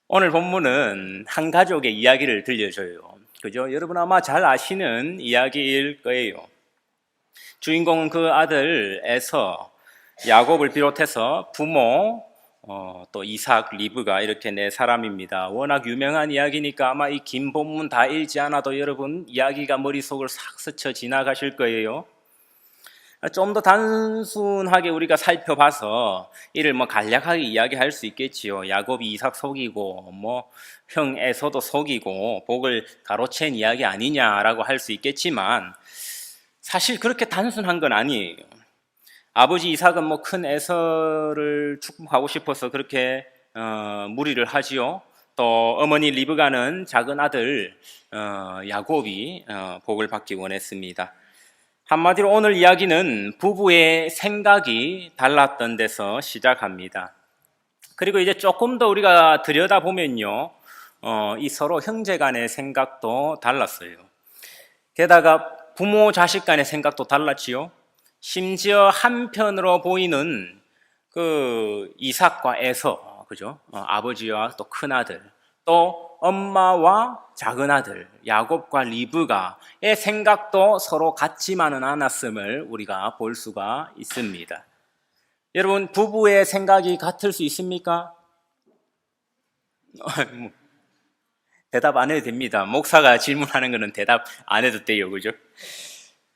오늘 본문은 한 가족의 이야기를 들려줘요. 그죠? 여러분 아마 잘 아시는 이야기일 거예요. 주인공은 그 아들 에서, 야곱을 비롯해서 부모, 또 이삭, 리브가 이렇게 네 사람입니다. 워낙 유명한 이야기니까 아마 이 긴 본문 다 읽지 않아도 여러분 이야기가 머릿속을 싹 스쳐 지나가실 거예요. 좀 더 단순하게 우리가 살펴봐서 이를 간략하게 이야기할 수 있겠지요. 야곱이 이삭 속이고 형 에서도 속이고 복을 가로챈 이야기 아니냐라고 할 수 있겠지만 사실 그렇게 단순한 건 아니에요. 아버지 이삭은 큰 에서를 축복하고 싶어서 그렇게 무리를 하지요. 또 어머니 리브가는 작은 아들 야곱이 복을 받기 원했습니다. 한마디로 오늘 이야기는 부부의 생각이 달랐던 데서 시작합니다. 그리고 이제 조금 더 우리가 들여다보면요, 이 서로 형제 간의 생각도 달랐어요. 게다가 부모 자식 간의 생각도 달랐지요. 심지어 한편으로 보이는 그 이삭과 에서, 그죠? 아버지와 또 큰아들, 또 엄마와 작은 아들 야곱과 리브가의 생각도 서로 같지만은 않았음을 우리가 볼 수가 있습니다. 여러분, 부부의 생각이 같을 수 있습니까? 대답 안 해도 됩니다. 목사가 질문하는 거는 대답 안 해도 돼요. 그죠?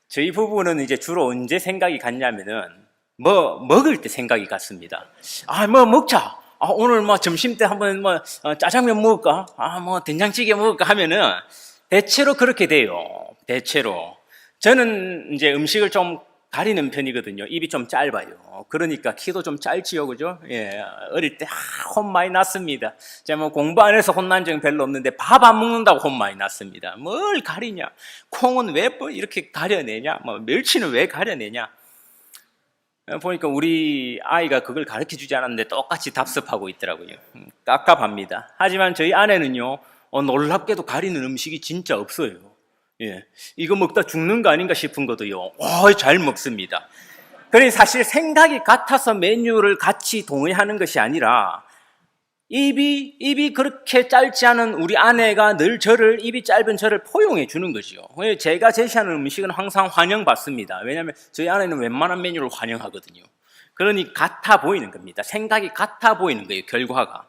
저희 부부는 이제 주로 언제 생각이 같냐면은 먹을 때 생각이 같습니다. 먹자. 오늘 점심 때 한번 짜장면 먹을까? 된장찌개 먹을까? 하면은 대체로 그렇게 돼요. 대체로. 저는 이제 음식을 좀 가리는 편이거든요. 입이 좀 짧아요. 그러니까 키도 좀 짧지요. 그죠? 예. 어릴 때 혼 많이 났습니다. 제가 공부 안 해서 혼난 적은 별로 없는데 밥 안 먹는다고 혼 많이 났습니다. 뭘 가리냐? 콩은 왜 이렇게 가려내냐? 멸치는 왜 가려내냐? 보니까 우리 아이가 그걸 가르쳐 주지 않았는데 똑같이 답습하고 있더라고요. 깝깝합니다. 하지만 저희 아내는요, 놀랍게도 가리는 음식이 진짜 없어요. 예. 이거 먹다 죽는 거 아닌가 싶은 것도요, 잘 먹습니다. 그러니 사실 생각이 같아서 메뉴를 같이 동의하는 것이 아니라, 입이 그렇게 짧지 않은 우리 아내가 늘 입이 짧은 저를 포용해 주는 거죠. 제가 제시하는 음식은 항상 환영받습니다. 왜냐하면 저희 아내는 웬만한 메뉴를 환영하거든요. 그러니 같아 보이는 겁니다. 생각이 같아 보이는 거예요, 결과가.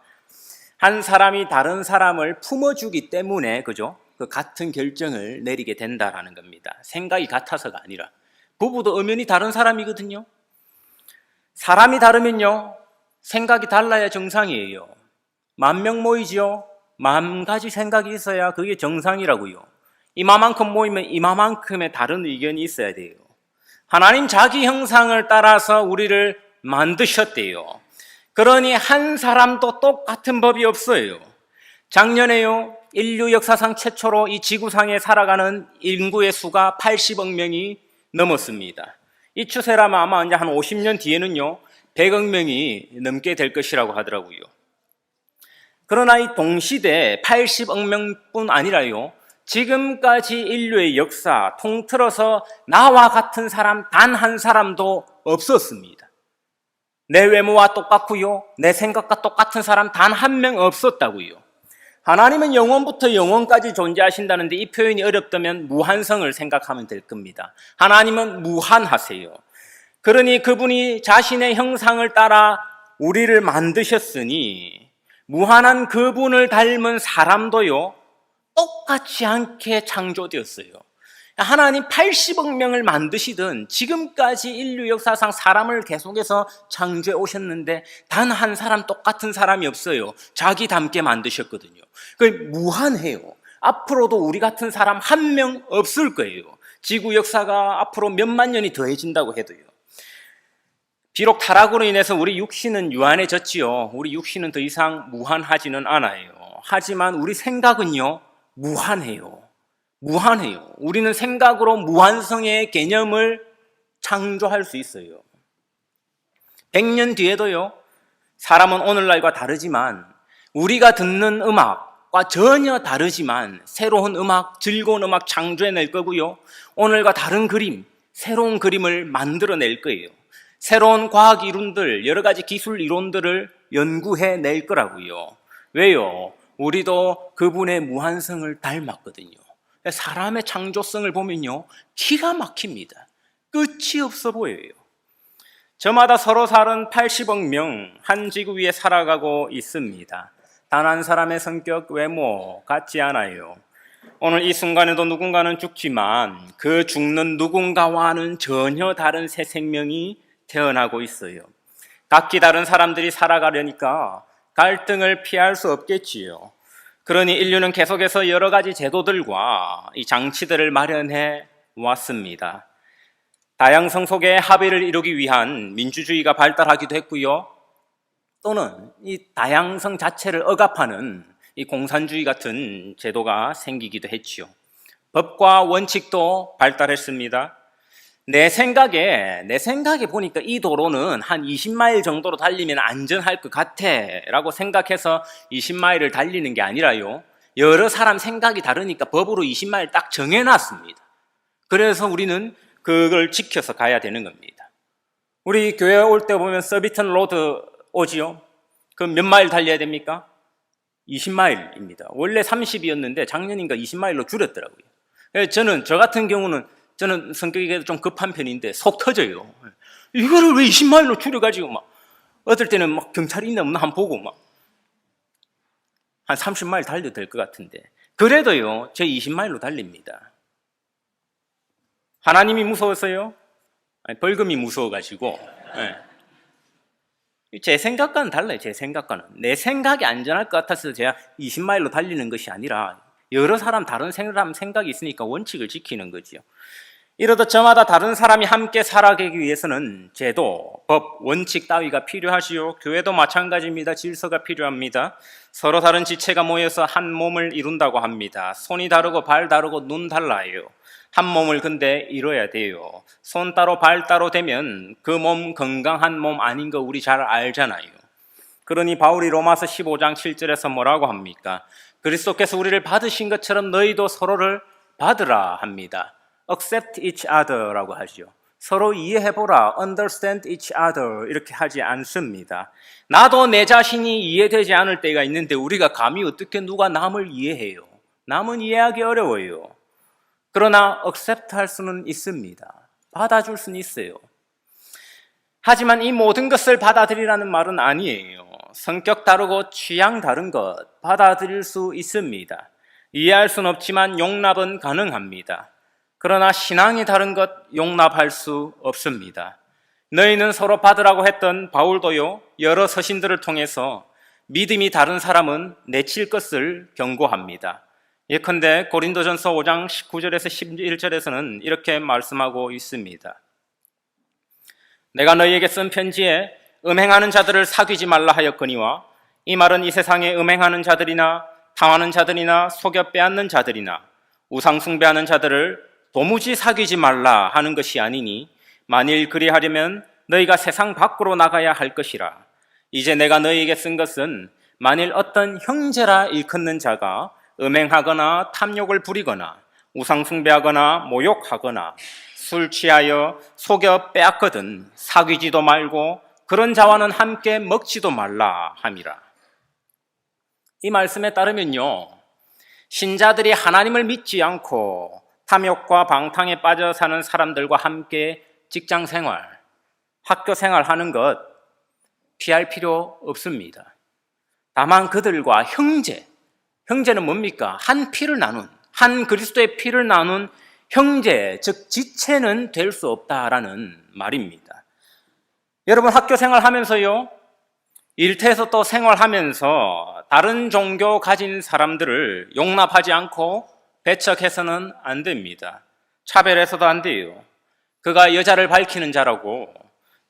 한 사람이 다른 사람을 품어주기 때문에, 그죠? 그 같은 결정을 내리게 된다라는 겁니다. 생각이 같아서가 아니라. 부부도 엄연히 다른 사람이거든요. 사람이 다르면요, 생각이 달라야 정상이에요. 10,000명 모이지요? 10,000가지 생각이 있어야 그게 정상이라고요. 이마만큼 모이면 이마만큼의 다른 의견이 있어야 돼요. 하나님 자기 형상을 따라서 우리를 만드셨대요. 그러니 한 사람도 똑같은 법이 없어요. 작년에요, 인류 역사상 최초로 이 지구상에 살아가는 인구의 수가 80억 명이 넘었습니다. 이 추세라면 아마 이제 한 50년 뒤에는요, 100억 명이 넘게 될 것이라고 하더라고요. 그러나 이 동시대 80억 명뿐 아니라요, 지금까지 인류의 역사 통틀어서 나와 같은 사람 단 한 사람도 없었습니다. 내 외모와 똑같고요, 내 생각과 똑같은 사람 단 한 명 없었다고요. 하나님은 영원부터 영원까지 존재하신다는데 이 표현이 어렵다면 무한성을 생각하면 될 겁니다. 하나님은 무한하세요. 그러니 그분이 자신의 형상을 따라 우리를 만드셨으니 무한한 그분을 닮은 사람도요, 똑같지 않게 창조되었어요. 하나님 80억 명을 만드시든 지금까지 인류 역사상 사람을 계속해서 창조해 오셨는데 단 한 사람 똑같은 사람이 없어요. 자기 닮게 만드셨거든요. 무한해요. 앞으로도 우리 같은 사람 한 명 없을 거예요. 지구 역사가 앞으로 몇만 년이 더해진다고 해도요. 비록 타락으로 인해서 우리 육신은 유한해졌지요. 우리 육신은 더 이상 무한하지는 않아요. 하지만 우리 생각은요, 무한해요. 무한해요. 우리는 생각으로 무한성의 개념을 창조할 수 있어요. 100년 뒤에도요, 사람은 오늘날과 다르지만 우리가 듣는 음악과 전혀 다르지만 새로운 음악, 즐거운 음악 창조해낼 거고요, 오늘과 다른 그림, 새로운 그림을 만들어낼 거예요. 새로운 과학 이론들, 여러 가지 기술 이론들을 연구해낼 거라고요. 왜요? 우리도 그분의 무한성을 닮았거든요. 사람의 창조성을 보면요, 기가 막힙니다. 끝이 없어 보여요. 저마다 서로 사는 80억 명 한 지구 위에 살아가고 있습니다. 단 한 사람의 성격, 외모 같지 않아요. 오늘 이 순간에도 누군가는 죽지만 그 죽는 누군가와는 전혀 다른 새 생명이 태어나고 있어요. 각기 다른 사람들이 살아가려니까 갈등을 피할 수 없겠지요. 그러니 인류는 계속해서 여러 가지 제도들과 이 장치들을 마련해 왔습니다. 다양성 속에 합의를 이루기 위한 민주주의가 발달하기도 했고요. 또는 이 다양성 자체를 억압하는 이 공산주의 같은 제도가 생기기도 했지요. 법과 원칙도 발달했습니다. 내 생각에 보니까 이 도로는 한 20마일 정도로 달리면 안전할 것 같아 라고 생각해서 20마일을 달리는 게 아니라요, 여러 사람 생각이 다르니까 법으로 20마일 딱 정해놨습니다. 그래서 우리는 그걸 지켜서 가야 되는 겁니다. 우리 교회 올 때 보면 서비턴 로드 오지요? 그 몇 마일 달려야 됩니까? 20마일입니다. 원래 30이었는데 작년인가 20마일로 줄였더라고요. 저 같은 경우는 저는 성격이 좀 급한 편인데 속 터져요. 이거를 왜 20마일로 줄여가지고 막 어떨 때는 막 경찰이 있나 없나 한번 보고 막 한 30마일 달려도 될 것 같은데, 그래도요 저 20마일로 달립니다. 하나님이 무서워서요? 아니, 벌금이 무서워가지고. 제 생각과는 달라요. 제 생각과는. 내 생각이 안전할 것 같아서 제가 20마일로 달리는 것이 아니라 여러 사람 다른 사람 생각이 있으니까 원칙을 지키는 거지요. 이러다 저마다 다른 사람이 함께 살아가기 위해서는 제도, 법, 원칙 따위가 필요하지요. 교회도 마찬가지입니다. 질서가 필요합니다. 서로 다른 지체가 모여서 한 몸을 이룬다고 합니다. 손이 다르고 발 다르고 눈 달라요. 한 몸을 근데 이뤄야 돼요. 손 따로 발 따로 되면 그 몸 건강한 몸 아닌 거 우리 잘 알잖아요. 그러니 바울이 로마서 15장 7절에서 뭐라고 합니까? 그리스도께서 우리를 받으신 것처럼 너희도 서로를 받으라 합니다. Accept each other라고 하죠. 서로 이해해보라, understand each other 이렇게 하지 않습니다. 나도 내 자신이 이해되지 않을 때가 있는데 우리가 감히 어떻게 누가 남을 이해해요? 남은 이해하기 어려워요. 그러나 accept 할 수는 있습니다. 받아줄 수는 있어요. 하지만 이 모든 것을 받아들이라는 말은 아니에요. 성격 다르고 취향 다른 것 받아들일 수 있습니다. 이해할 수는 없지만 용납은 가능합니다. 그러나 신앙이 다른 것 용납할 수 없습니다. 너희는 서로 받으라고 했던 바울도요, 여러 서신들을 통해서 믿음이 다른 사람은 내칠 것을 경고합니다. 예컨대 고린도전서 5장 19절에서 11절에서는 이렇게 말씀하고 있습니다. 내가 너희에게 쓴 편지에 음행하는 자들을 사귀지 말라 하였거니와 이 말은 이 세상에 음행하는 자들이나 탐하는 자들이나 속여 빼앗는 자들이나 우상 숭배하는 자들을 도무지 사귀지 말라 하는 것이 아니니 만일 그리하려면 너희가 세상 밖으로 나가야 할 것이라. 이제 내가 너희에게 쓴 것은 만일 어떤 형제라 일컫는 자가 음행하거나 탐욕을 부리거나 우상 숭배하거나 모욕하거나 술 취하여 속여 빼앗거든 사귀지도 말고 그런 자와는 함께 먹지도 말라 함이라. 이 말씀에 따르면요, 신자들이 하나님을 믿지 않고 탐욕과 방탕에 빠져 사는 사람들과 함께 직장 생활, 학교 생활 하는 것 피할 필요 없습니다. 다만 그들과 형제는 뭡니까? 한 피를 나눈, 한 그리스도의 피를 나눈 형제, 즉 지체는 될 수 없다라는 말입니다. 여러분 학교 생활하면서요, 일터에서 또 생활하면서 다른 종교 가진 사람들을 용납하지 않고 배척해서는 안 됩니다. 차별해서도 안 돼요. 그가 여자를 밝히는 자라고,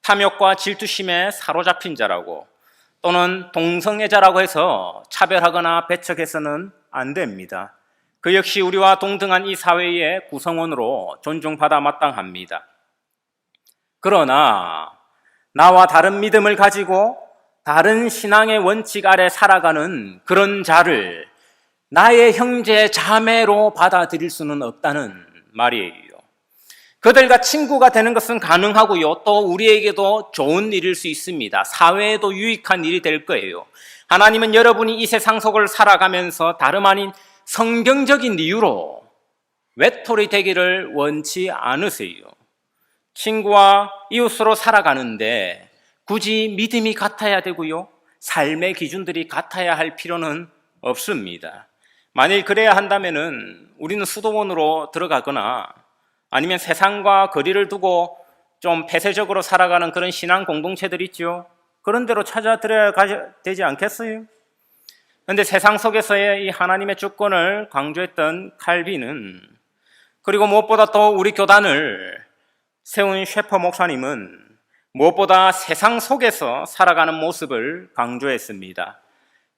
탐욕과 질투심에 사로잡힌 자라고, 또는 동성애자라고 해서 차별하거나 배척해서는 안 됩니다. 그 역시 우리와 동등한 이 사회의 구성원으로 존중받아 마땅합니다. 그러나 나와 다른 믿음을 가지고 다른 신앙의 원칙 아래 살아가는 그런 자를 나의 형제 자매로 받아들일 수는 없다는 말이에요. 그들과 친구가 되는 것은 가능하고요. 또 우리에게도 좋은 일일 수 있습니다. 사회에도 유익한 일이 될 거예요. 하나님은 여러분이 이 세상 속을 살아가면서 다름 아닌 성경적인 이유로 외톨이 되기를 원치 않으세요. 친구와 이웃으로 살아가는데 굳이 믿음이 같아야 되고요. 삶의 기준들이 같아야 할 필요는 없습니다. 만일 그래야 한다면은 우리는 수도원으로 들어가거나 아니면 세상과 거리를 두고 좀 폐쇄적으로 살아가는 그런 신앙 공동체들 있죠. 그런 데로 찾아들여야 되지 않겠어요? 그런데 세상 속에서의 이 하나님의 주권을 강조했던 칼빈은, 그리고 무엇보다 또 우리 교단을 세운 셰퍼 목사님은 무엇보다 세상 속에서 살아가는 모습을 강조했습니다.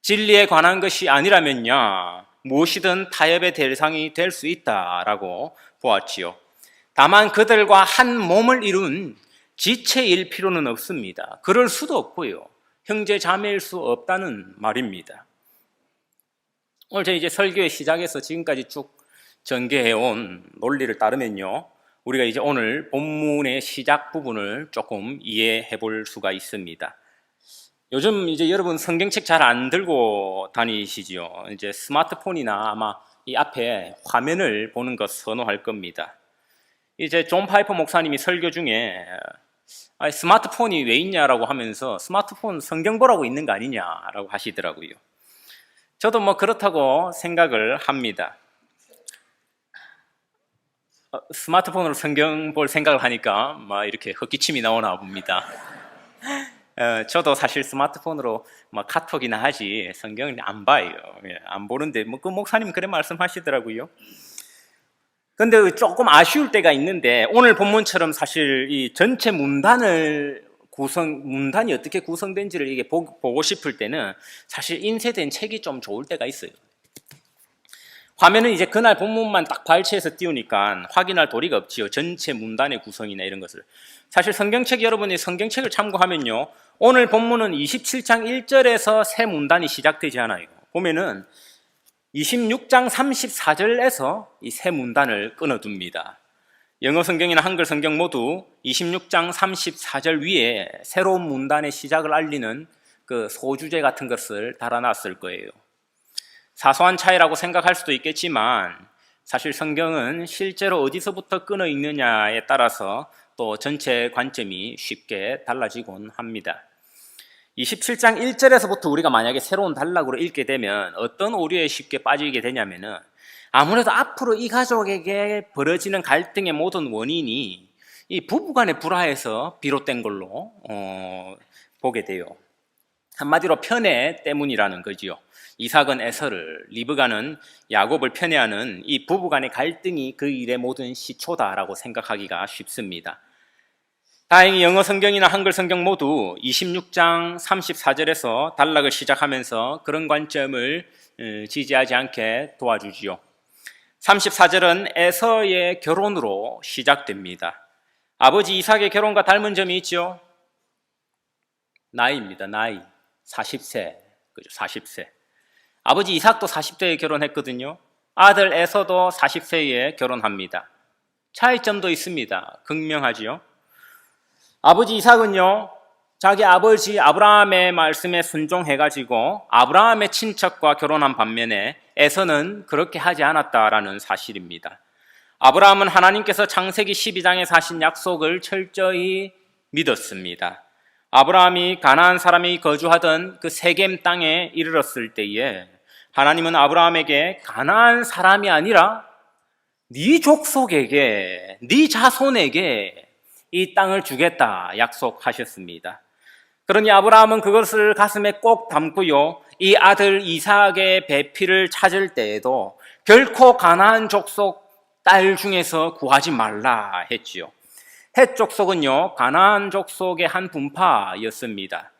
진리에 관한 것이 아니라면야 무엇이든 타협의 대상이 될 수 있다라고 보았지요. 다만 그들과 한 몸을 이룬 지체일 필요는 없습니다. 그럴 수도 없고요. 형제 자매일 수 없다는 말입니다. 오늘 저희 이제 설교의 시작에서 지금까지 쭉 전개해온 논리를 따르면요, 우리가 이제 오늘 본문의 시작 부분을 조금 이해해 볼 수가 있습니다. 요즘 이제 여러분 성경책 잘 안 들고 다니시죠? 이제 스마트폰이나 아마 이 앞에 화면을 보는 것 선호할 겁니다. 이제 존 파이퍼 목사님이 설교 중에 스마트폰이 왜 있냐라고 하면서 스마트폰 성경 보라고 있는 거 아니냐라고 하시더라고요. 저도 뭐 그렇다고 생각을 합니다. 스마트폰으로 성경 볼 생각을 하니까 막 이렇게 헛기침이 나오나 봅니다. 저도 사실 스마트폰으로 막 카톡이나 하지 성경을 안 봐요. 안 보는데 뭐 그 목사님 그래 말씀하시더라고요. 근데 조금 아쉬울 때가 있는데 오늘 본문처럼 사실 이 전체 문단이 어떻게 구성된지를 이게 보고 싶을 때는 사실 인쇄된 책이 좀 좋을 때가 있어요. 화면은 이제 그날 본문만 딱 발췌해서 띄우니까 확인할 도리가 없지요. 전체 문단의 구성이나 이런 것을. 사실 성경책, 여러분이 성경책을 참고하면요, 오늘 본문은 27장 1절에서 새 문단이 시작되지 않아요. 보면은 26장 34절에서 이 새 문단을 끊어둡니다. 영어 성경이나 한글 성경 모두 26장 34절 위에 새로운 문단의 시작을 알리는 그 소주제 같은 것을 달아놨을 거예요. 사소한 차이라고 생각할 수도 있겠지만 사실 성경은 실제로 어디서부터 끊어 읽느냐에 따라서 또 전체 관점이 쉽게 달라지곤 합니다. 27장 1절에서부터 우리가 만약에 새로운 단락으로 읽게 되면 어떤 오류에 쉽게 빠지게 되냐면은 아무래도 앞으로 이 가족에게 벌어지는 갈등의 모든 원인이 이 부부간의 불화에서 비롯된 걸로 보게 돼요. 한마디로 편애 때문이라는 거지요. 이삭은 에서를, 리브가는 야곱을 편애하는 이 부부간의 갈등이 그 일의 모든 시초다라고 생각하기가 쉽습니다. 다행히 영어 성경이나 한글 성경 모두 26장 34절에서 단락을 시작하면서 그런 관점을 지지하지 않게 도와주지요. 34절은 에서의 결혼으로 시작됩니다. 아버지 이삭의 결혼과 닮은 점이 있죠. 나이입니다. 나이. 40세. 그죠? 40세. 아버지 이삭도 40세에 결혼했거든요. 아들 에서도 40세에 결혼합니다. 차이점도 있습니다. 극명하지요. 아버지 이삭은요, 자기 아버지 아브라함의 말씀에 순종해가지고 아브라함의 친척과 결혼한 반면에 에서는 그렇게 하지 않았다라는 사실입니다. 아브라함은 하나님께서 창세기 12장에 하신 약속을 철저히 믿었습니다. 아브라함이 가나안 사람이 거주하던 그 세겜 땅에 이르렀을 때에 하나님은 아브라함에게 가나안 사람이 아니라 네 족속에게, 네 자손에게 이 땅을 주겠다 약속하셨습니다. 그러니 아브라함은 그것을 가슴에 꼭 담고요, 이 아들 이삭의 배필을 찾을 때에도 결코 가나안 족속 딸 중에서 구하지 말라 했지요. 헷 족속은요, 가나안 족속의 한 분파였습니다.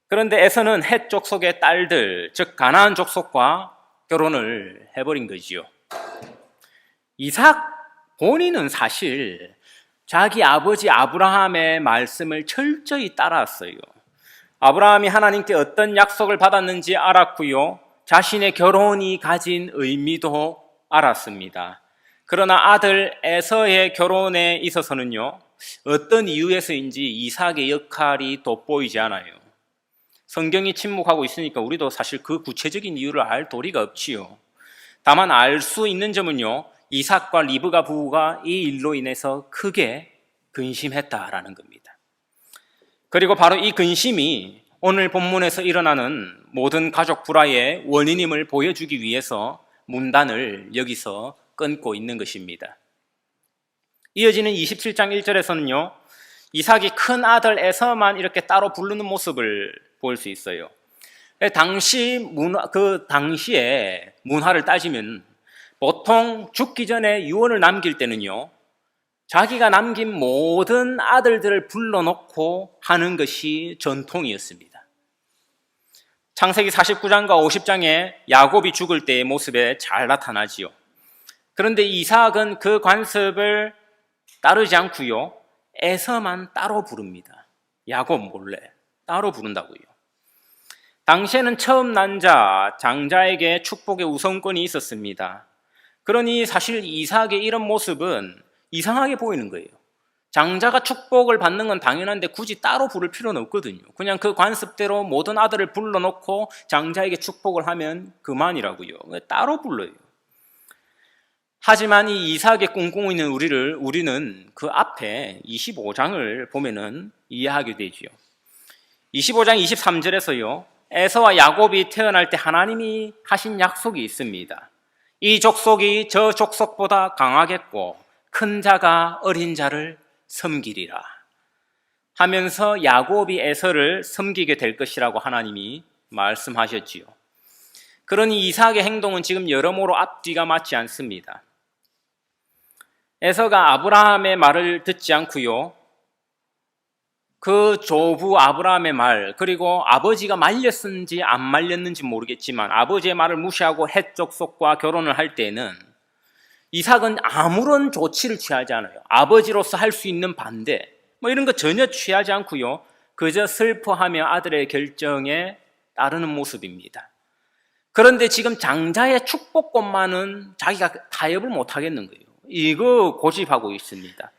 그런데 에서는 헷 족속의 딸들, 즉 가나안 족속과 결혼을 해버린 거지요. 이삭 본인은 사실 자기 아버지 아브라함의 말씀을 철저히 따랐어요. 아브라함이 하나님께 어떤 약속을 받았는지 알았고요, 자신의 결혼이 가진 의미도 알았습니다. 그러나 아들 에서의 결혼에 있어서는요, 어떤 이유에서인지 이삭의 역할이 돋보이지 않아요. 성경이 침묵하고 있으니까 우리도 사실 그 구체적인 이유를 알 도리가 없지요. 다만 알 수 있는 점은요, 이삭과 리브가 부부가 이 일로 인해서 크게 근심했다라는 겁니다. 그리고 바로 이 근심이 오늘 본문에서 일어나는 모든 가족 불화의 원인임을 보여주기 위해서 문단을 여기서 끊고 있는 것입니다. 이어지는 27장 1절에서는요, 이삭이 큰 아들 에서만 이렇게 따로 부르는 모습을 볼 수 있어요. 그 당시에 문화를 따지면 보통 죽기 전에 유언을 남길 때는요, 자기가 남긴 모든 아들들을 불러놓고 하는 것이 전통이었습니다. 창세기 49장과 50장에 야곱이 죽을 때의 모습에 잘 나타나지요. 그런데 이삭은 그 관습을 따르지 않고요, 에서만 따로 부릅니다. 야곱 몰래 따로 부른다고요. 당시에는 처음 난 자, 장자에게 축복의 우선권이 있었습니다. 그러니 사실 이삭의 이런 모습은 이상하게 보이는 거예요. 장자가 축복을 받는 건 당연한데 굳이 따로 부를 필요는 없거든요. 그냥 그 관습대로 모든 아들을 불러놓고 장자에게 축복을 하면 그만이라고요. 왜 따로 불러요? 하지만 이 이삭의 꿈꾸고 있는 우리는 그 앞에 25장을 보면은 이해하게 되지요. 25장 23절에서요, 에서와 야곱이 태어날 때 하나님이 하신 약속이 있습니다. 이 족속이 저 족속보다 강하겠고 큰 자가 어린 자를 섬기리라 하면서 야곱이 에서를 섬기게 될 것이라고 하나님이 말씀하셨지요. 그러니 이삭의 행동은 지금 여러모로 앞뒤가 맞지 않습니다. 에서가 아브라함의 말을 듣지 않고요, 그 조부 아브라함의 말, 그리고 아버지가 말렸는지 안 말렸는지 모르겠지만 아버지의 말을 무시하고 헷 족속과 결혼을 할 때는 이삭은 아무런 조치를 취하지 않아요. 아버지로서 할 수 있는 반대 이런 거 전혀 취하지 않고요, 그저 슬퍼하며 아들의 결정에 따르는 모습입니다. 그런데 지금 장자의 축복권만은 자기가 타협을 못 하겠는 거예요. 이거 고집하고 있습니다.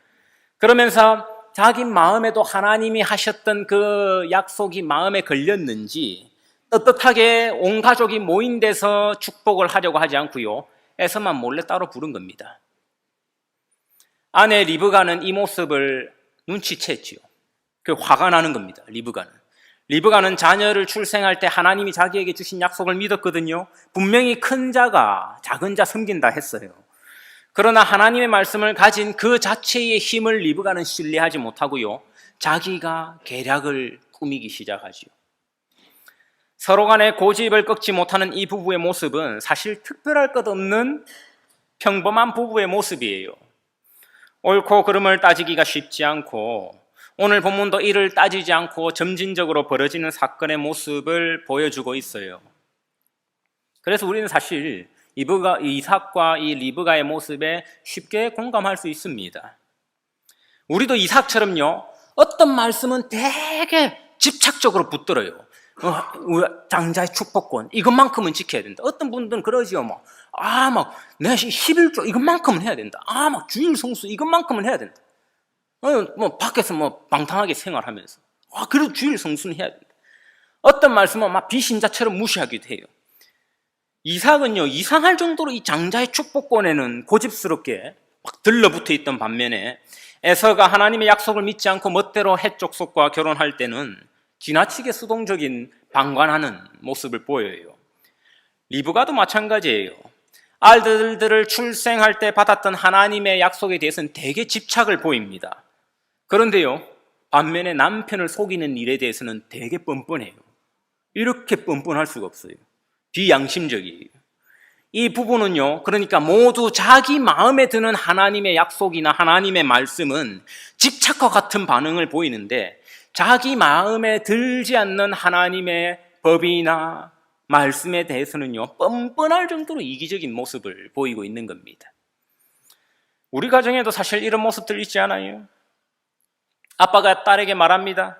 그러면서 자기 마음에도 하나님이 하셨던 그 약속이 마음에 걸렸는지 떳떳하게 온 가족이 모인 데서 축복을 하려고 하지 않고요, 에서만 몰래 따로 부른 겁니다. 아내 리브가는 이 모습을 눈치챘지요. 그 화가 나는 겁니다. 리브가는 자녀를 출생할 때 하나님이 자기에게 주신 약속을 믿었거든요. 분명히 큰 자가 작은 자 섬긴다 했어요. 그러나 하나님의 말씀을 가진 그 자체의 힘을 리브가는 신뢰하지 못하고요, 자기가 계략을 꾸미기 시작하지요. 서로 간에 고집을 꺾지 못하는 이 부부의 모습은 사실 특별할 것 없는 평범한 부부의 모습이에요. 옳고 그름을 따지기가 쉽지 않고 오늘 본문도 이를 따지지 않고 점진적으로 벌어지는 사건의 모습을 보여주고 있어요. 그래서 우리는 사실 이삭과 이 리브가의 모습에 쉽게 공감할 수 있습니다. 우리도 이삭처럼요, 어떤 말씀은 되게 집착적으로 붙들어요. 장자의 축복권 이것만큼은 지켜야 된다. 어떤 분들은 그러지요. 내 11조 이것만큼은 해야 된다. 주일 성수 이것만큼은 해야 된다. 밖에서 방탕하게 생활하면서 그래도 주일 성수는 해야 된다. 어떤 말씀은 비신자처럼 무시하기도 해요. 이삭은요, 이상할 정도로 이 장자의 축복권에는 고집스럽게 들러붙어 있던 반면에 에서가 하나님의 약속을 믿지 않고 멋대로 헷 족속과 결혼할 때는 지나치게 수동적인 방관하는 모습을 보여요. 리브가도 마찬가지예요. 아들들을 출생할 때 받았던 하나님의 약속에 대해서는 되게 집착을 보입니다. 그런데요, 반면에 남편을 속이는 일에 대해서는 되게 뻔뻔해요. 이렇게 뻔뻔할 수가 없어요. 비양심적이에요. 이 부부는요, 그러니까 모두 자기 마음에 드는 하나님의 약속이나 하나님의 말씀은 집착과 같은 반응을 보이는데 자기 마음에 들지 않는 하나님의 법이나 말씀에 대해서는요, 뻔뻔할 정도로 이기적인 모습을 보이고 있는 겁니다. 우리 가정에도 사실 이런 모습들 있지 않아요? 아빠가 딸에게 말합니다.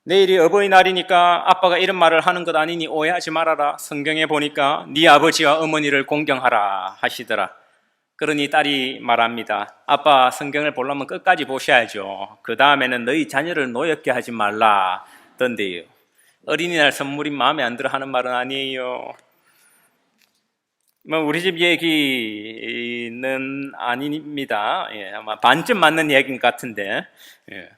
내일이 어버이날이니까 아빠가 이런 말을 하는 것 아니니 오해하지 말아라. 성경에 보니까 네 아버지와 어머니를 공경하라 하시더라. 그러니 딸이 말합니다. 아빠, 성경을 보려면 끝까지 보셔야죠. 그 다음에는 너희 자녀를 노엽게 하지 말라 던데요. 어린이날 선물이 마음에 안 들어 하는 말은 아니에요. 뭐 우리 집 얘기는 아닙니다. 예, 아마 반쯤 맞는 얘기인 것 같은데, 예.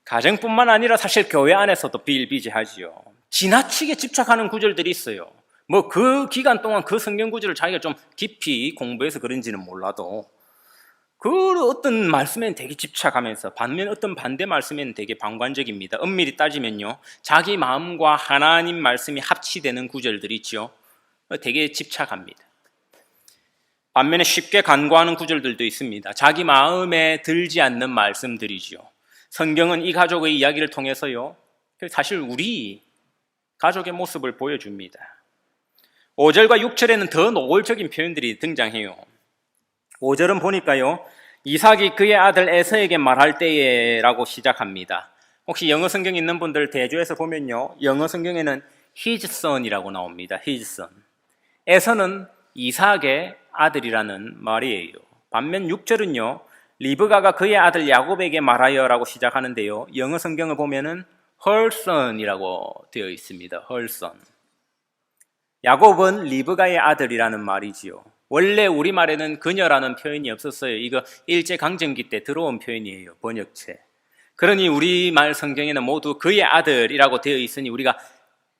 가정뿐만 아니라 사실 교회 안에서도 비일비재하지요. 지나치게 집착하는 구절들이 있어요. 뭐 그 기간 동안 그 성경 구절을 자기가 좀 깊이 공부해서 그런지는 몰라도 그 어떤 말씀에는 되게 집착하면서 반면 어떤 반대 말씀에는 되게 방관적입니다. 엄밀히 따지면요, 자기 마음과 하나님 말씀이 합치되는 구절들이 있죠. 되게 집착합니다. 반면에 쉽게 간과하는 구절들도 있습니다. 자기 마음에 들지 않는 말씀들이죠. 성경은 이 가족의 이야기를 통해서요, 사실 우리 가족의 모습을 보여줍니다. 5절과 6절에는 더 노골적인 표현들이 등장해요. 5절은 보니까요, 이삭이 그의 아들 에서에게 말할 때에라고 시작합니다. 혹시 영어 성경 있는 분들 대조해서 보면요, 영어 성경에는 his son이라고 나옵니다. his son. 에서는 이삭의 아들이라는 말이에요. 반면 6절은요, 리브가가 그의 아들 야곱에게 말하여라고 시작하는데요, 영어 성경을 보면은 her son이라고 되어 있습니다. her son. 야곱은 리브가의 아들이라는 말이지요. 원래 우리말에는 그녀라는 표현이 없었어요. 이거 일제강점기 때 들어온 표현이에요. 번역체. 그러니 우리말 성경에는 모두 그의 아들이라고 되어 있으니 우리가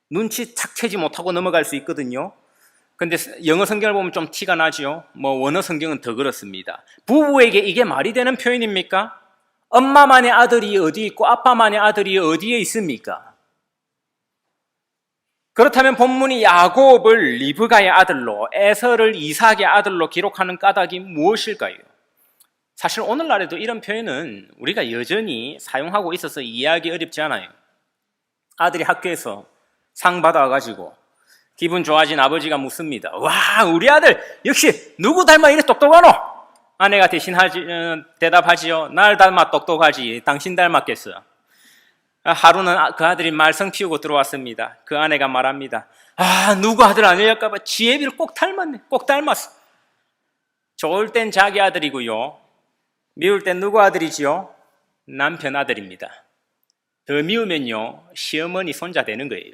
눈치 착 채지 못하고 넘어갈 수 있거든요. 근데 영어 성경을 보면 좀 티가 나죠. 뭐 원어 성경은 더 그렇습니다. 부부에게 이게 말이 되는 표현입니까? 엄마만의 아들이 어디 있고 아빠만의 아들이 어디에 있습니까? 그렇다면 본문이 야곱을 리브가의 아들로, 에서를 이삭의 아들로 기록하는 까닭이 무엇일까요? 사실 오늘날에도 이런 표현은 우리가 여전히 사용하고 있어서 이해하기 어렵지 않아요. 아들이 학교에서 상 받아가지고 기분 좋아진 아버지가 묻습니다. 와, 우리 아들 역시 누구 닮아 이래 똑똑하노? 아내가 대신 대답하지요. 날 닮아 똑똑하지 당신 닮았겠어. 하루는 그 아들이 말썽 피우고 들어왔습니다. 그 아내가 말합니다. 아, 누구 아들 아니랄까봐 지혜비를 꼭 닮았네. 꼭 닮았어. 좋을 땐 자기 아들이고요, 미울 땐 누구 아들이지요? 남편 아들입니다. 더 미우면요, 시어머니 손자 되는 거예요.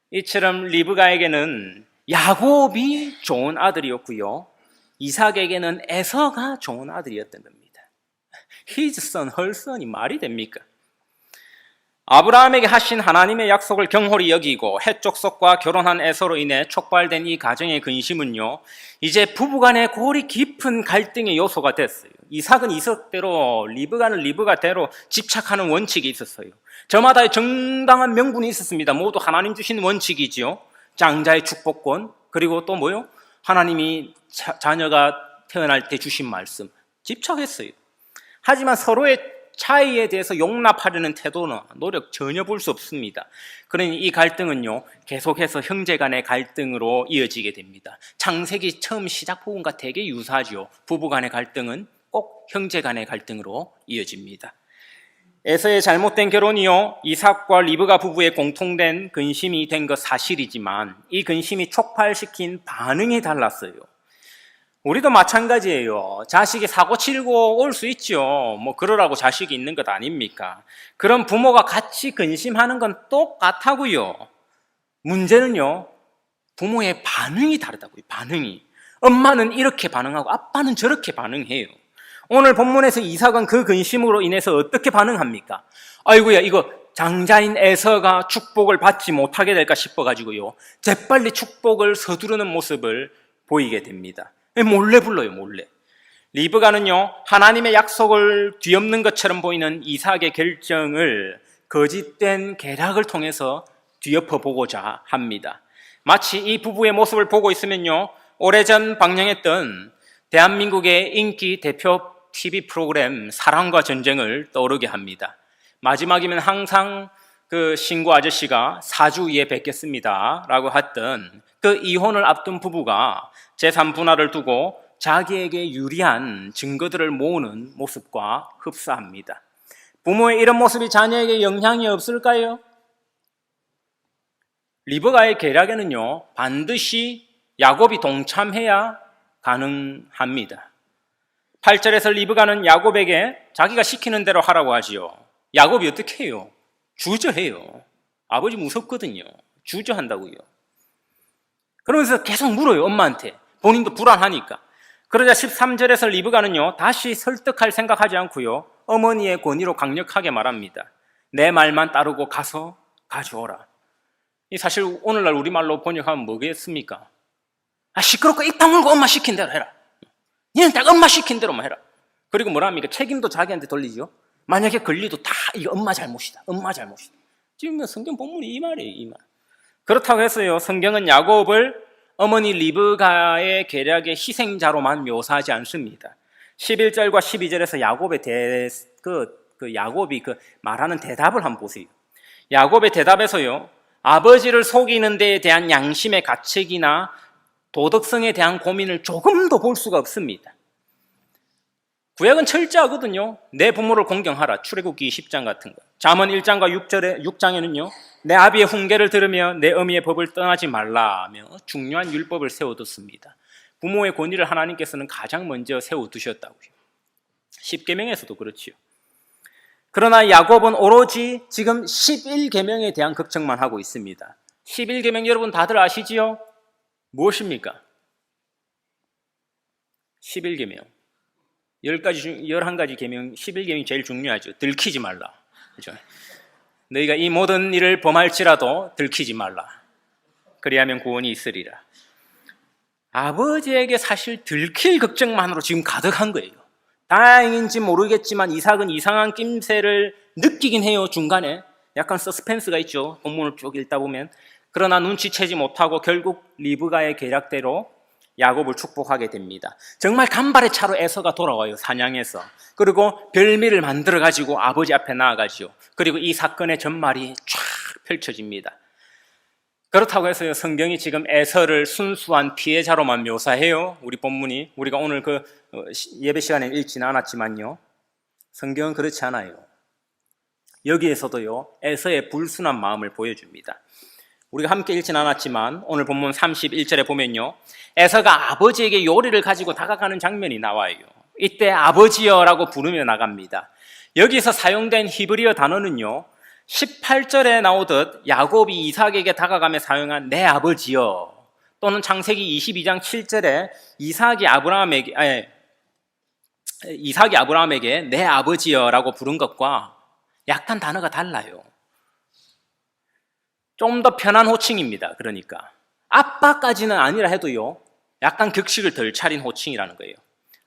이처럼 리브가에게는 야곱이 좋은 아들이었고요, 이삭에게는 에서가 좋은 아들이었던 겁니다. His son, her son이 말이 됩니까? 아브라함에게 하신 하나님의 약속을 경홀히 여기고 해족속과 결혼한 에서로 인해 촉발된 이 가정의 근심은요, 이제 부부간의 골이 깊은 갈등의 요소가 됐어요. 이삭은 이삭대로, 리브가는 리브가대로 집착하는 원칙이 있었어요. 저마다의 정당한 명분이 있었습니다. 모두 하나님 주신 원칙이지요. 장자의 축복권, 그리고 또 뭐요? 하나님이 자녀가 태어날 때 주신 말씀, 집착했어요. 하지만 서로의 차이에 대해서 용납하려는 태도나 노력 전혀 볼 수 없습니다. 그러니 이 갈등은요, 계속해서 형제 간의 갈등으로 이어지게 됩니다. 창세기 처음 시작 부분과 되게 유사하죠. 부부 간의 갈등은 꼭 형제 간의 갈등으로 이어집니다. 에서의 잘못된 결혼이요, 이삭과 리브가 부부의 공통된 근심이 된 것 사실이지만 이 근심이 촉발시킨 반응이 달랐어요. 우리도 마찬가지예요. 자식이 사고 치고 올 수 있죠. 뭐 그러라고 자식이 있는 것 아닙니까? 그런 부모가 같이 근심하는 건 똑같다고요. 문제는요, 부모의 반응이 다르다고요. 반응이. 엄마는 이렇게 반응하고 아빠는 저렇게 반응해요. 오늘 본문에서 이삭은 그 근심으로 인해서 어떻게 반응합니까? 아이고야, 이거 장자인 에서가 축복을 받지 못하게 될까 싶어가지고요, 재빨리 축복을 서두르는 모습을 보이게 됩니다. 몰래 불러요, 몰래. 리브가는요, 하나님의 약속을 뒤엎는 것처럼 보이는 이삭의 결정을 거짓된 계략을 통해서 뒤엎어 보고자 합니다. 마치 이 부부의 모습을 보고 있으면요, 오래전 방영했던 대한민국의 인기 대표 TV 프로그램 사랑과 전쟁을 떠오르게 합니다. 마지막이면 항상 그 신고 아저씨가 4주 후에 뵙겠습니다 라고 했던 그 이혼을 앞둔 부부가 재산 분할을 두고 자기에게 유리한 증거들을 모으는 모습과 흡사합니다. 부모의 이런 모습이 자녀에게 영향이 없을까요? 리브가의 계략에는요, 반드시 야곱이 동참해야 가능합니다. 8절에서 리브가는 야곱에게 자기가 시키는 대로 하라고 하지요. 야곱이 어떻게 해요? 주저해요. 아버지 무섭거든요. 주저한다고요. 그러면서 계속 물어요, 엄마한테. 본인도 불안하니까. 그러자 13절에서 리브가는요, 다시 설득할 생각하지 않고요, 어머니의 권위로 강력하게 말합니다. 내 말만 따르고 가서 가져오라. 이 사실 오늘날 우리말로 번역하면 뭐겠습니까? 시끄럽고 입 다물고 엄마 시킨 대로 해라. 니는 딱 엄마 시킨 대로만 해라. 그리고 뭐라 합니까? 책임도 자기한테 돌리죠. 만약에 걸리도 다 이거 엄마 잘못이다. 엄마 잘못이다. 지금 성경 본문이 이 말이에요, 이 말. 그렇다고 해서요, 성경은 야곱을 어머니 리브가의 계략의 희생자로만 묘사하지 않습니다. 11절과 12절에서 야곱의 야곱이 말하는 대답을 한번 보세요. 야곱의 대답에서요, 아버지를 속이는 데에 대한 양심의 가책이나 도덕성에 대한 고민을 조금도 볼 수가 없습니다. 구약은 철저하거든요. 내 부모를 공경하라. 출애굽기 20장 같은 거. 잠언 1장과 6장에는요. 내 아비의 훈계를 들으며 내 어미의 법을 떠나지 말라며 중요한 율법을 세워뒀습니다. 부모의 권위를 하나님께서는 가장 먼저 세워두셨다고요. 10계명에서도 그렇지요. 그러나 야곱은 오로지 지금 11계명에 대한 걱정만 하고 있습니다. 11계명 여러분 다들 아시지요? 무엇입니까? 11계명. 11가지 계명, 11계명이 제일 중요하죠. 들키지 말라. 그죠? 너희가 이 모든 일을 범할지라도 들키지 말라. 그리하면 구원이 있으리라. 아버지에게 사실 들킬 걱정만으로 지금 가득한 거예요. 다행인지 모르겠지만 이삭은 이상한 낌새를 느끼긴 해요. 중간에 약간 서스펜스가 있죠. 본문을 쭉 읽다 보면. 그러나 눈치채지 못하고 결국 리브가의 계략대로 야곱을 축복하게 됩니다. 정말 간발의 차로 에서가 돌아와요. 사냥해서. 그리고 별미를 만들어가지고 아버지 앞에 나아가죠. 그리고 이 사건의 전말이 쫙 펼쳐집니다. 그렇다고 해서요, 성경이 지금 에서를 순수한 피해자로만 묘사해요. 우리 본문이. 우리가 오늘 예배 시간에 읽지는 않았지만요. 성경은 그렇지 않아요. 여기에서도요, 에서의 불순한 마음을 보여줍니다. 우리가 함께 읽지는 않았지만 오늘 본문 31절에 보면요, 에서가 아버지에게 요리를 가지고 다가가는 장면이 나와요. 이때 아버지여라고 부르며 나갑니다. 여기서 사용된 히브리어 단어는요, 18절에 나오듯 야곱이 이삭에게 다가가며 사용한 내 아버지여, 또는 창세기 22장 7절에 이삭이 아브라함에게 내 아버지여라고 부른 것과 약간 단어가 달라요. 좀 더 편한 호칭입니다. 그러니까 아빠까지는 아니라 해도요, 약간 격식을 덜 차린 호칭이라는 거예요.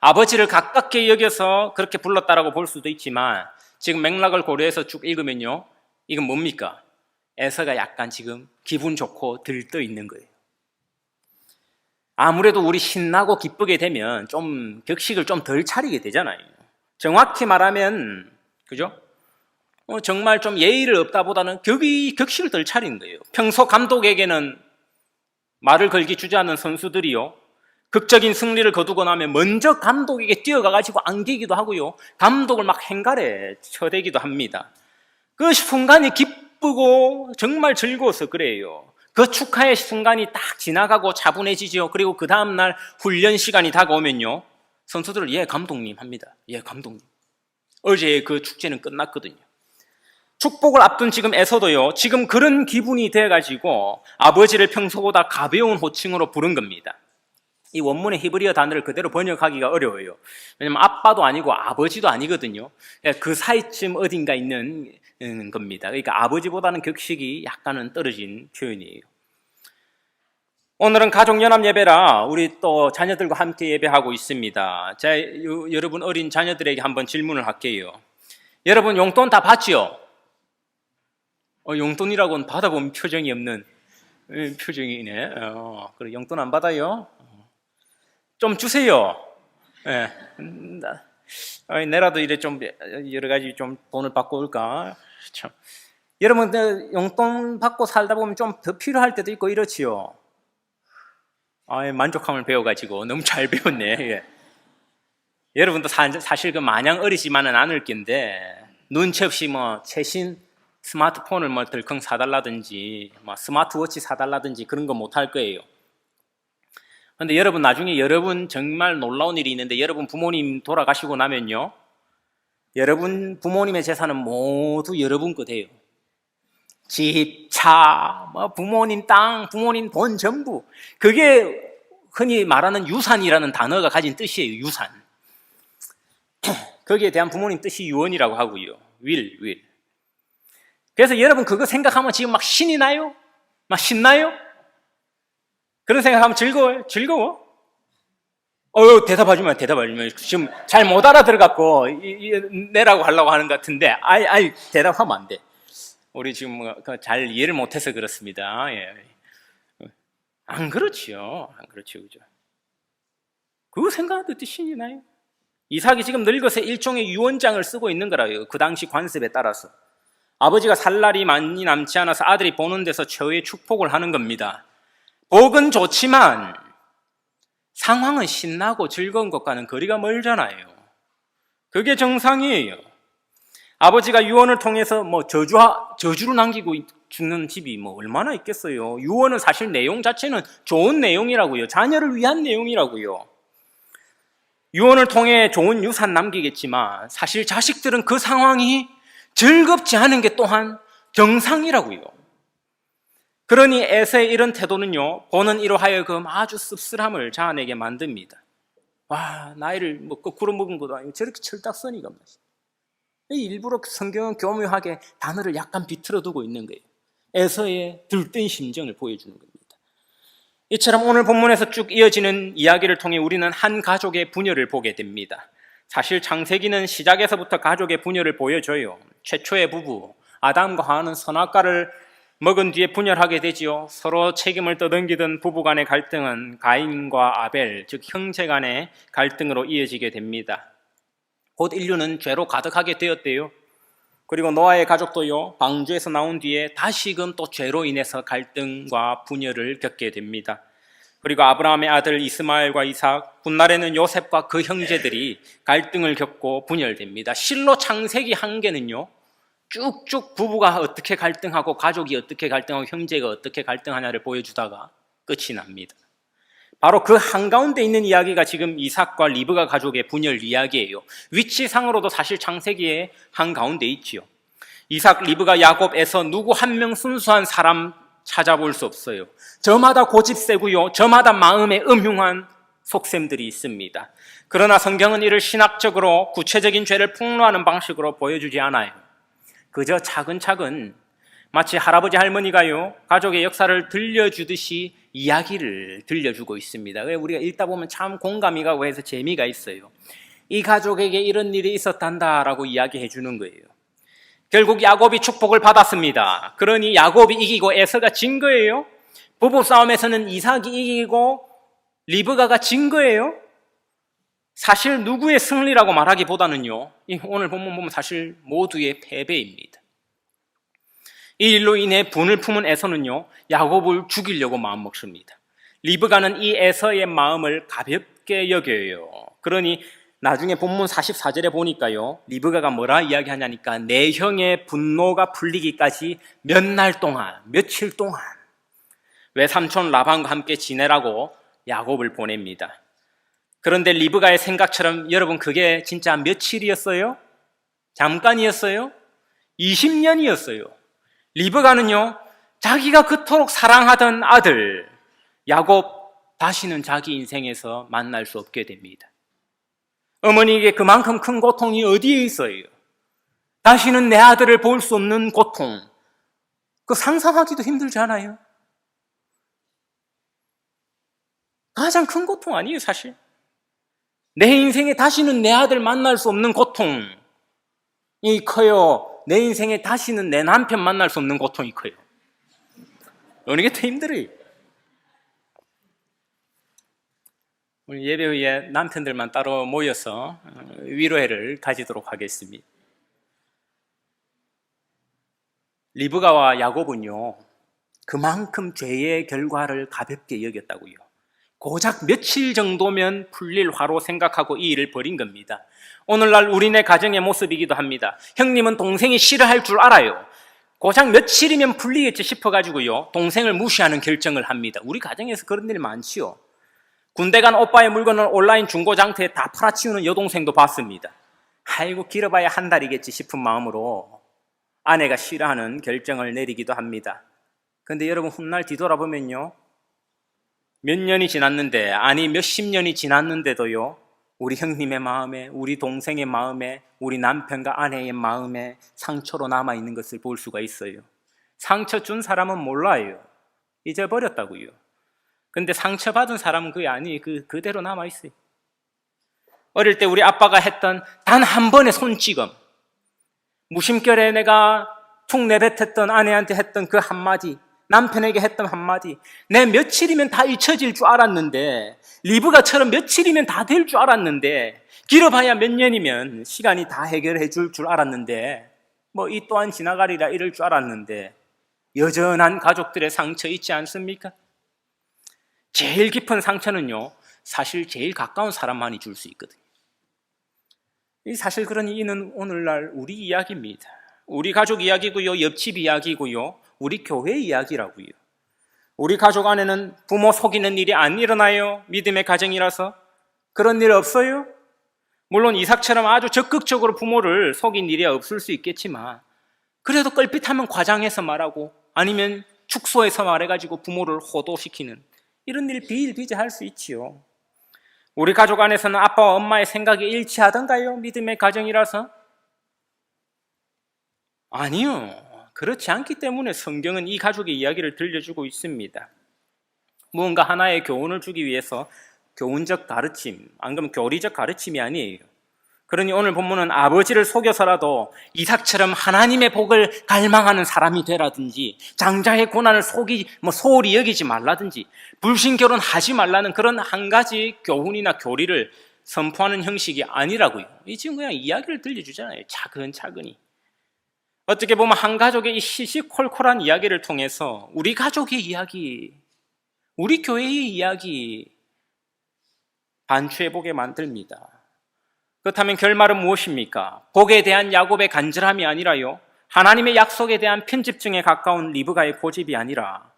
아버지를 가깝게 여겨서 그렇게 불렀다라고 볼 수도 있지만 지금 맥락을 고려해서 쭉 읽으면요, 이건 뭡니까? 에서가 약간 지금 기분 좋고 들떠 있는 거예요. 아무래도 우리 신나고 기쁘게 되면 좀 격식을 좀 덜 차리게 되잖아요. 정확히 말하면, 그죠? 정말 좀 예의를 없다보다는 격식을 덜 차리는 거예요. 평소 감독에게는 말을 걸기 주저하는 선수들이요, 극적인 승리를 거두고 나면 먼저 감독에게 뛰어가가지고 안기기도 하고요, 감독을 막 행가래 쳐대기도 합니다. 그 순간이 기쁘고 정말 즐거워서 그래요. 그 축하의 순간이 딱 지나가고 차분해지죠. 그리고 그 다음날 훈련 시간이 다가오면요, 선수들을 예 감독님 합니다. 예 감독님. 어제 그 축제는 끝났거든요. 축복을 앞둔 지금 에서도요, 지금 그런 기분이 돼가지고 아버지를 평소보다 가벼운 호칭으로 부른 겁니다. 이 원문의 히브리어 단어를 그대로 번역하기가 어려워요. 왜냐면 아빠도 아니고 아버지도 아니거든요. 그 사이쯤 어딘가 있는 겁니다. 그러니까 아버지보다는 격식이 약간은 떨어진 표현이에요. 오늘은 가족연합 예배라 우리 또 자녀들과 함께 예배하고 있습니다. 여러분 어린 자녀들에게 한번 질문을 할게요. 여러분 용돈 다 받지요? 용돈이라고는 받아보면 표정이 없는 표정이네. 그래, 용돈 안 받아요? 좀 주세요. 예. 내라도 이래 좀 여러 가지 좀 돈을 받고 올까? 참. 여러분 용돈 받고 살다 보면 좀 더 필요할 때도 있고 이렇지요. 만족함을 배워가지고 너무 잘 배웠네. 예. 여러분도 사실 그 마냥 어리지만은 않을 낀데 눈치 없이 최신 스마트폰을 덜컹 사달라든지 스마트워치 사달라든지 그런 거 못 할 거예요. 근데 여러분 나중에 여러분 정말 놀라운 일이 있는데 여러분 부모님 돌아가시고 나면요. 여러분 부모님의 재산은 모두 여러분 거 돼요. 집, 차, 뭐 부모님 땅, 부모님 돈 전부. 그게 흔히 말하는 유산이라는 단어가 가진 뜻이에요. 유산. 거기에 대한 부모님 뜻이 유언이라고 하고요. 윌. 그래서 여러분 그거 생각하면 지금 막 신이 나요? 막 신나요? 그런 생각하면 즐거워? 대답하지만 지금 잘 못 알아들어갖고 내라고 하려고 하는 것 같은데 대답하면 안 돼. 우리 지금 잘 이해를 못해서 그렇습니다. 예. 안 그렇지요. 그죠? 그거 생각하듯이 신이 나요? 이삭이 지금 늙어서 일종의 유언장을 쓰고 있는 거라요. 그 당시 관습에 따라서. 아버지가 살 날이 많이 남지 않아서 아들이 보는 데서 최후의 축복을 하는 겁니다. 복은 좋지만 상황은 신나고 즐거운 것과는 거리가 멀잖아요. 그게 정상이에요. 아버지가 유언을 통해서 저주로 남기고 죽는 집이 얼마나 있겠어요. 유언은 사실 내용 자체는 좋은 내용이라고요. 자녀를 위한 내용이라고요. 유언을 통해 좋은 유산 남기겠지만 사실 자식들은 그 상황이 즐겁지 않은 게 또한 정상이라고요. 그러니 에서의 이런 태도는요, 보는 이로 하여금 아주 씁쓸함을 자아내게 만듭니다. 나이를 거꾸로 먹은 것도 아니고 저렇게 철딱서니가 말이야. 일부러 성경은 교묘하게 단어를 약간 비틀어 두고 있는 거예요. 에서의 들뜬 심정을 보여주는 겁니다. 이처럼 오늘 본문에서 쭉 이어지는 이야기를 통해 우리는 한 가족의 분열을 보게 됩니다. 사실 창세기는 시작에서부터 가족의 분열을 보여줘요. 최초의 부부 아담과 하와는 선악과를 먹은 뒤에 분열하게 되지요. 서로 책임을 떠넘기던 부부 간의 갈등은 가인과 아벨, 즉 형제 간의 갈등으로 이어지게 됩니다. 곧 인류는 죄로 가득하게 되었대요. 그리고 노아의 가족도요, 방주에서 나온 뒤에 다시금 또 죄로 인해서 갈등과 분열을 겪게 됩니다. 그리고 아브라함의 아들 이스마엘과 이삭, 훗날에는 요셉과 그 형제들이 갈등을 겪고 분열됩니다. 실로 창세기 한 개는요, 쭉쭉 부부가 어떻게 갈등하고 가족이 어떻게 갈등하고 형제가 어떻게 갈등하냐를 보여주다가 끝이 납니다. 바로 그 한가운데 있는 이야기가 지금 이삭과 리브가 가족의 분열 이야기예요. 위치상으로도 사실 창세기의 한가운데 있지요. 이삭, 리브가, 야곱에서 누구 한 명 순수한 사람 찾아볼 수 없어요. 저마다 고집 세고요, 저마다 마음에 음흉한 속셈들이 있습니다. 그러나 성경은 이를 신학적으로 구체적인 죄를 폭로하는 방식으로 보여주지 않아요. 그저 차근차근 마치 할아버지 할머니가요, 가족의 역사를 들려주듯이 이야기를 들려주고 있습니다. 왜 우리가 읽다 보면 참 공감이 가고 해서 재미가 있어요. 이 가족에게 이런 일이 있었단다라고 이야기해 주는 거예요. 결국 야곱이 축복을 받았습니다. 그러니 야곱이 이기고 에서가 진 거예요. 부부싸움에서는 이삭이 이기고 리브가가 진 거예요. 사실 누구의 승리라고 말하기보다는요, 오늘 본문 보면 사실 모두의 패배입니다. 이 일로 인해 분을 품은 에서는요, 야곱을 죽이려고 마음먹습니다. 리브가는 이 에서의 마음을 가볍게 여겨요. 그러니 나중에 본문 44절에 보니까요, 리브가가 뭐라 이야기하냐니까 내 형의 분노가 풀리기까지 몇 날 동안, 며칠 동안 외삼촌 라반과 함께 지내라고 야곱을 보냅니다. 그런데 리브가의 생각처럼 여러분 그게 진짜 며칠이었어요? 잠깐이었어요? 20년이었어요. 리브가는요, 자기가 그토록 사랑하던 아들 야곱 다시는 자기 인생에서 만날 수 없게 됩니다. 어머니에게 그만큼 큰 고통이 어디에 있어요? 다시는 내 아들을 볼 수 없는 고통, 그 상상하기도 힘들잖아요. 가장 큰 고통 아니에요, 사실. 내 인생에 다시는 내 아들 만날 수 없는 고통이 커요. 내 인생에 다시는 내 남편 만날 수 없는 고통이 커요. 어느 게 더 힘들어요? 우리 예배 후에 남편들만 따로 모여서 위로회를 가지도록 하겠습니다. 리브가와 야곱은요, 그만큼 죄의 결과를 가볍게 여겼다고요. 고작 며칠 정도면 풀릴 화로 생각하고 이 일을 벌인 겁니다. 오늘날 우리네 가정의 모습이기도 합니다. 형님은 동생이 싫어할 줄 알아요. 고작 며칠이면 풀리겠지 싶어가지고요, 동생을 무시하는 결정을 합니다. 우리 가정에서 그런 일 많지요. 군대 간 오빠의 물건을 온라인 중고장터에 다 팔아치우는 여동생도 봤습니다. 아이고 길어봐야 한 달이겠지 싶은 마음으로 아내가 싫어하는 결정을 내리기도 합니다. 근데 여러분 훗날 뒤돌아보면요, 몇 년이 지났는데, 아니 몇십 년이 지났는데도요, 우리 형님의 마음에, 우리 동생의 마음에, 우리 남편과 아내의 마음에 상처로 남아있는 것을 볼 수가 있어요. 상처 준 사람은 몰라요. 잊어버렸다고요. 근데 상처받은 사람은 그대로 남아있어요. 어릴 때 우리 아빠가 했던 단 한 번의 손찌검, 무심결에 내가 툭 내뱉었던 아내한테 했던 그 한마디, 남편에게 했던 한마디, 내 며칠이면 다 잊혀질 줄 알았는데, 리브가처럼 며칠이면 다 될 줄 알았는데, 길어봐야 몇 년이면 시간이 다 해결해 줄 알았는데, 이 또한 지나가리라 이럴 줄 알았는데, 여전한 가족들의 상처 있지 않습니까? 제일 깊은 상처는요, 사실 제일 가까운 사람만이 줄 수 있거든요. 사실 그러니 이는 오늘날 우리 이야기입니다. 우리 가족 이야기고요, 옆집 이야기고요, 우리 교회 이야기라고요. 우리 가족 안에는 부모 속이는 일이 안 일어나요? 믿음의 가정이라서 그런 일 없어요? 물론 이삭처럼 아주 적극적으로 부모를 속인 일이 없을 수 있겠지만, 그래도 껄핏하면 과장해서 말하고 아니면 축소해서 말해가지고 부모를 호도시키는 이런 일 비일비재할 수 있지요. 우리 가족 안에서는 아빠와 엄마의 생각이 일치하던가요? 믿음의 가정이라서? 아니요. 그렇지 않기 때문에 성경은 이 가족의 이야기를 들려주고 있습니다. 무언가 하나의 교훈을 주기 위해서 교훈적 가르침, 안 그러면 교리적 가르침이 아니에요. 그러니 오늘 본문은 아버지를 속여서라도 이삭처럼 하나님의 복을 갈망하는 사람이 되라든지, 장자의 고난을 소홀히 여기지 말라든지, 불신결혼 하지 말라는 그런 한 가지 교훈이나 교리를 선포하는 형식이 아니라고요. 이 지금 그냥 이야기를 들려주잖아요. 차근차근히. 어떻게 보면 한 가족의 이 시시콜콜한 이야기를 통해서 우리 가족의 이야기, 우리 교회의 이야기 반추해보게 만듭니다. 그렇다면 결말은 무엇입니까? 복에 대한 야곱의 간절함이 아니라요, 하나님의 약속에 대한 편집증에 가까운 리브가의 고집이 아니라,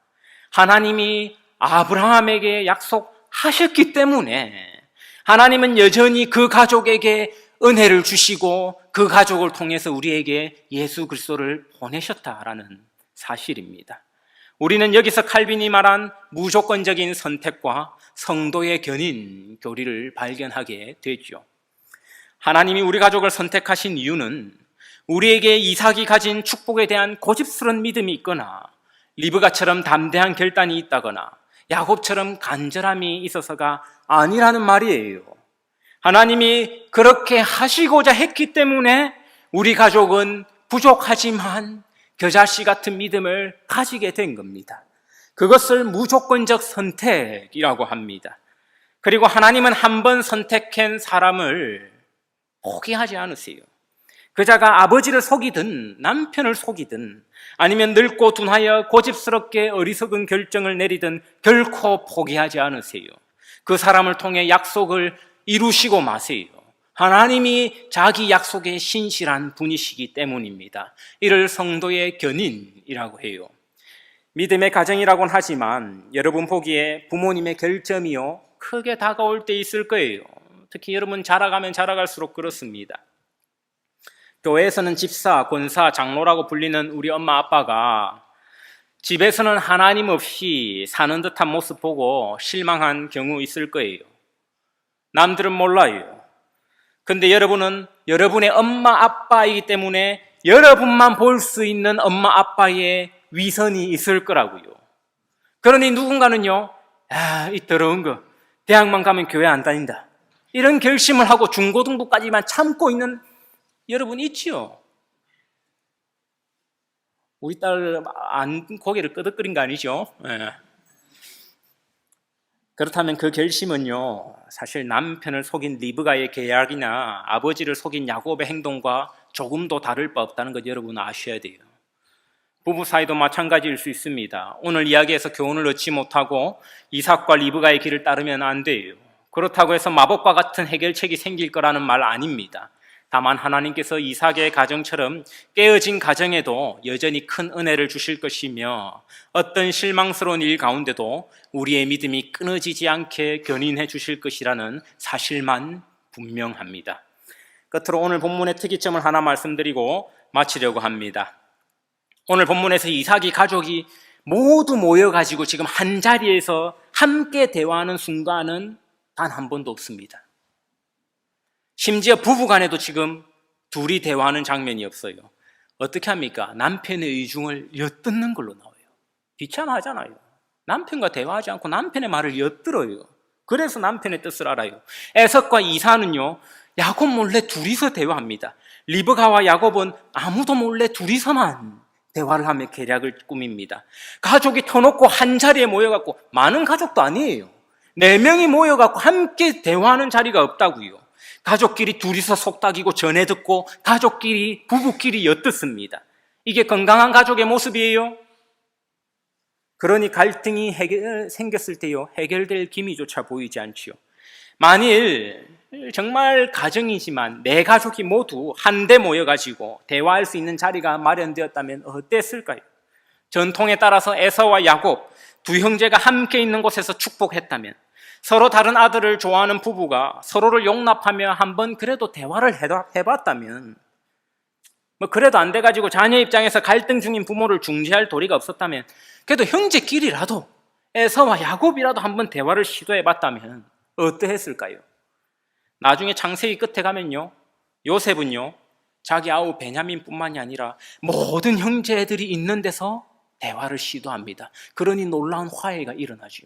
하나님이 아브라함에게 약속하셨기 때문에 하나님은 여전히 그 가족에게 은혜를 주시고 그 가족을 통해서 우리에게 예수 그리스도를 보내셨다라는 사실입니다. 우리는 여기서 칼빈이 말한 무조건적인 선택과 성도의 견인 교리를 발견하게 되죠. 하나님이 우리 가족을 선택하신 이유는 우리에게 이삭이 가진 축복에 대한 고집스러운 믿음이 있거나, 리브가처럼 담대한 결단이 있다거나, 야곱처럼 간절함이 있어서가 아니라는 말이에요. 하나님이 그렇게 하시고자 했기 때문에 우리 가족은 부족하지만 겨자씨 같은 믿음을 가지게 된 겁니다. 그것을 무조건적 선택이라고 합니다. 그리고 하나님은 한 번 선택한 사람을 포기하지 않으세요. 그자가 아버지를 속이든 남편을 속이든 아니면 늙고 둔하여 고집스럽게 어리석은 결정을 내리든 결코 포기하지 않으세요. 그 사람을 통해 약속을 이루시고 마세요. 하나님이 자기 약속에 신실한 분이시기 때문입니다. 이를 성도의 견인이라고 해요. 믿음의 가정이라고는 하지만 여러분 보기에 부모님의 결점이요, 크게 다가올 때 있을 거예요. 특히 여러분 자라가면 자라갈수록 그렇습니다. 교회에서는 집사, 권사, 장로라고 불리는 우리 엄마 아빠가 집에서는 하나님 없이 사는 듯한 모습 보고 실망한 경우 있을 거예요. 남들은 몰라요. 근데 여러분은 여러분의 엄마 아빠이기 때문에 여러분만 볼 수 있는 엄마 아빠의 위선이 있을 거라고요. 그러니 누군가는요, 이 더러운 거 대학만 가면 교회 안 다닌다, 이런 결심을 하고 중고등부까지만 참고 있는 여러분 있지요. 우리 딸 고개를 끄덕거린 거 아니죠? 네. 그렇다면 그 결심은요, 사실 남편을 속인 리브가의 계약이나 아버지를 속인 야곱의 행동과 조금도 다를 바 없다는 것 여러분 아셔야 돼요. 부부 사이도 마찬가지일 수 있습니다. 오늘 이야기에서 교훈을 얻지 못하고 이삭과 리브가의 길을 따르면 안 돼요. 그렇다고 해서 마법과 같은 해결책이 생길 거라는 말 아닙니다. 다만 하나님께서 이삭의 가정처럼 깨어진 가정에도 여전히 큰 은혜를 주실 것이며 어떤 실망스러운 일 가운데도 우리의 믿음이 끊어지지 않게 견인해 주실 것이라는 사실만 분명합니다. 끝으로 오늘 본문의 특이점을 하나 말씀드리고 마치려고 합니다. 오늘 본문에서 이삭이 가족이 모두 모여가지고 지금 한 자리에서 함께 대화하는 순간은 단 한 번도 없습니다. 심지어 부부간에도 지금 둘이 대화하는 장면이 없어요. 어떻게 합니까? 남편의 의중을 엿듣는 걸로 나와요. 비참하잖아요. 남편과 대화하지 않고 남편의 말을 엿들어요. 그래서 남편의 뜻을 알아요. 에석과 이사는요, 야곱 몰래 둘이서 대화합니다. 리브가와 야곱은 아무도 몰래 둘이서만 대화를 하며 계략을 꾸밉니다. 가족이 터놓고 한 자리에 모여갖고, 많은 가족도 아니에요. 4명이 모여갖고 함께 대화하는 자리가 없다고요. 가족끼리 둘이서 속닥이고 전해 듣고 가족끼리, 부부끼리 엿듣습니다. 이게 건강한 가족의 모습이에요. 그러니 갈등이 생겼을 때요, 해결될 기미조차 보이지 않지요. 만일 정말 가정이지만 내 가족이 모두 한데 모여가지고 대화할 수 있는 자리가 마련되었다면 어땠을까요? 전통에 따라서 에서와 야곱 두 형제가 함께 있는 곳에서 축복했다면, 서로 다른 아들을 좋아하는 부부가 서로를 용납하며 한번 그래도 대화를 해봤다면, 그래도 안 돼가지고 자녀 입장에서 갈등 중인 부모를 중재할 도리가 없었다면, 그래도 형제끼리라도 에서와 야곱이라도 한번 대화를 시도해봤다면 어떠했을까요? 나중에 창세기 끝에 가면요, 요셉은요, 자기 아우 베냐민뿐만이 아니라 모든 형제들이 있는 데서 대화를 시도합니다. 그러니 놀라운 화해가 일어나죠.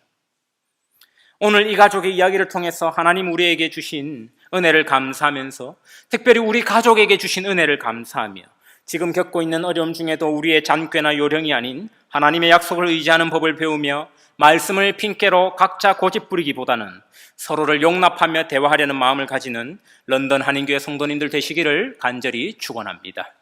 오늘 이 가족의 이야기를 통해서 하나님 우리에게 주신 은혜를 감사하면서, 특별히 우리 가족에게 주신 은혜를 감사하며, 지금 겪고 있는 어려움 중에도 우리의 잔꾀나 요령이 아닌 하나님의 약속을 의지하는 법을 배우며 말씀을 핑계로 각자 고집 부리기보다는 서로를 용납하며 대화하려는 마음을 가지는 런던 한인교회 성도님들 되시기를 간절히 축원합니다.